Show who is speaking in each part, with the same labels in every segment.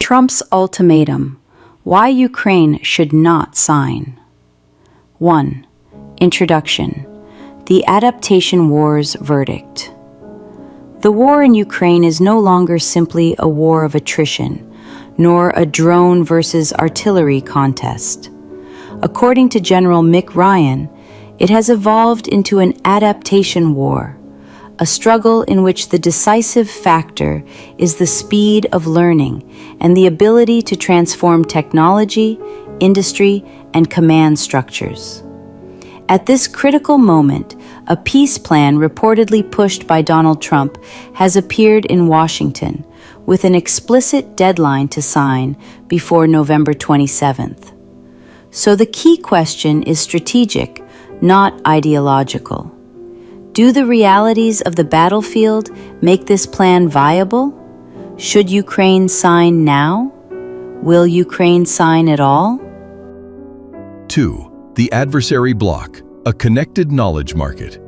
Speaker 1: Trump's ultimatum. Why Ukraine should not sign. 1. Introduction. The Adaptation War's verdict. The war in Ukraine is no longer simply a war of attrition, nor a drone versus artillery contest. According to General Mick Ryan, it has evolved into an adaptation war, a struggle in which the decisive factor is the speed of learning and the ability to transform technology, industry, and command structures. At this critical moment, a peace plan reportedly pushed by Donald Trump has appeared in Washington, with an explicit deadline to sign before November 27th. So the key question is strategic, not ideological. Do the realities of the battlefield make this plan viable? Should Ukraine sign now? Will Ukraine sign at all?
Speaker 2: 2. The Adversary Bloc, a connected knowledge market.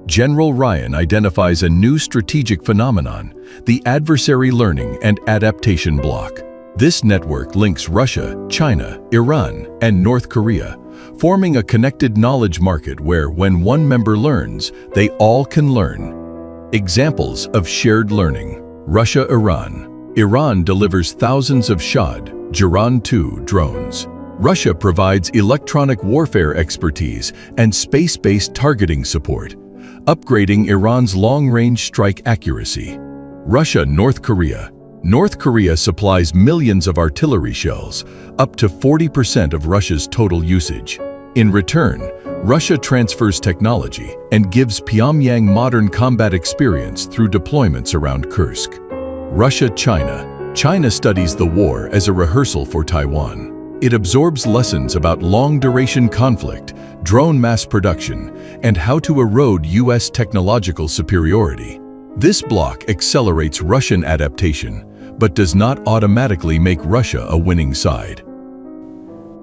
Speaker 2: General Ryan identifies a new strategic phenomenon, the Adversary Learning and Adaptation Bloc. This network links Russia, China, Iran, and North Korea, forming a connected knowledge market where, when one member learns, they all can learn. Examples of shared learning. Russia-Iran. Iran delivers thousands of Shahd, Jiran-2 drones. Russia provides electronic warfare expertise and space-based targeting support, upgrading Iran's long-range strike accuracy. Russia-North Korea. North Korea supplies millions of artillery shells, up to 40% of Russia's total usage. In return, Russia transfers technology and gives Pyongyang modern combat experience through deployments around Kursk. Russia-China. China studies the war as a rehearsal for Taiwan. It absorbs lessons about long-duration conflict, drone mass production, and how to erode U.S. technological superiority. This bloc accelerates Russian adaptation, but does not automatically make Russia a winning side.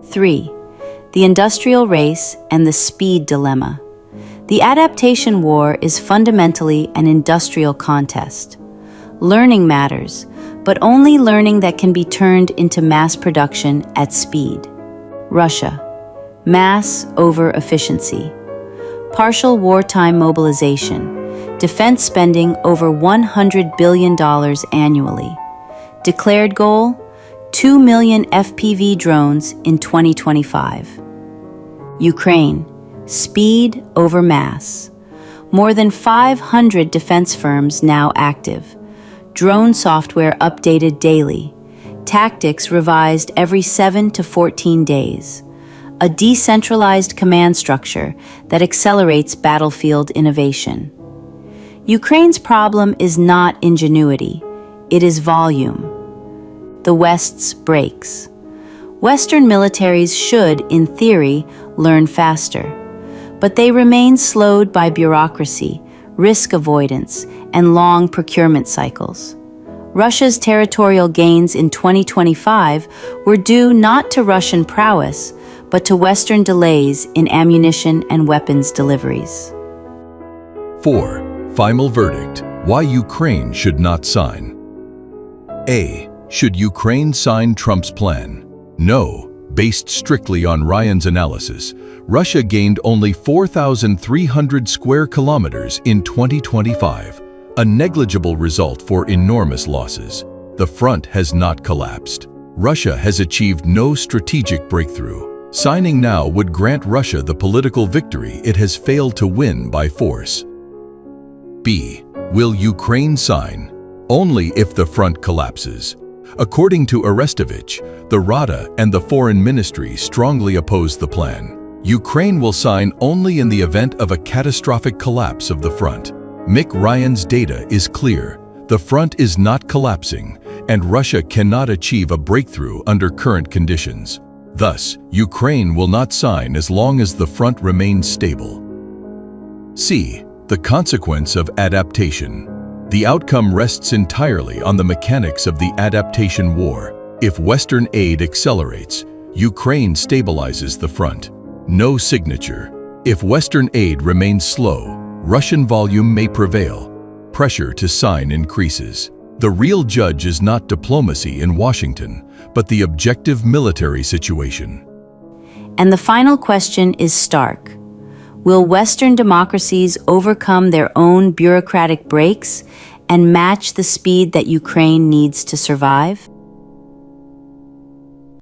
Speaker 1: 3. The industrial race and the speed dilemma. The adaptation war is fundamentally an industrial contest. Learning matters, but only learning that can be turned into mass production at speed. Russia. Mass over efficiency. Partial wartime mobilization. Defense spending over $100 billion annually. Declared goal, 2 million FPV drones in 2025. Ukraine, speed over mass. More than 500 defense firms now active. Drone software updated daily. Tactics revised every 7 to 14 days. A decentralized command structure that accelerates battlefield innovation. Ukraine's problem is not ingenuity, it is volume. The West's brakes. Western militaries should, in theory, learn faster, but they remain slowed by bureaucracy, risk avoidance, and long procurement cycles. Russia's territorial gains in 2025 were due not to Russian prowess, but to Western delays in ammunition and weapons deliveries.
Speaker 2: 4. Final verdict. Why Ukraine should not sign. A. Should Ukraine sign Trump's plan? No. Based strictly on Ryan's analysis, Russia gained only 4,300 square kilometers in 2025, a negligible result for enormous losses. The front has not collapsed. Russia has achieved no strategic breakthrough. Signing now would grant Russia the political victory it has failed to win by force. B. Will Ukraine sign? Only if the front collapses. According to Arestovych, the Rada and the Foreign Ministry strongly oppose the plan. Ukraine will sign only in the event of a catastrophic collapse of the front. Mick Ryan's data is clear. The front is not collapsing, and Russia cannot achieve a breakthrough under current conditions. Thus, Ukraine will not sign as long as the front remains stable. C. The consequence of adaptation. The outcome rests entirely on the mechanics of the adaptation war. If Western aid accelerates, Ukraine stabilizes the front. No signature. If Western aid remains slow, Russian volume may prevail. Pressure to sign increases. The real judge is not diplomacy in Washington, but the objective military situation.
Speaker 1: And the final question is stark. Will Western democracies overcome their own bureaucratic breaks and match the speed that Ukraine needs to survive?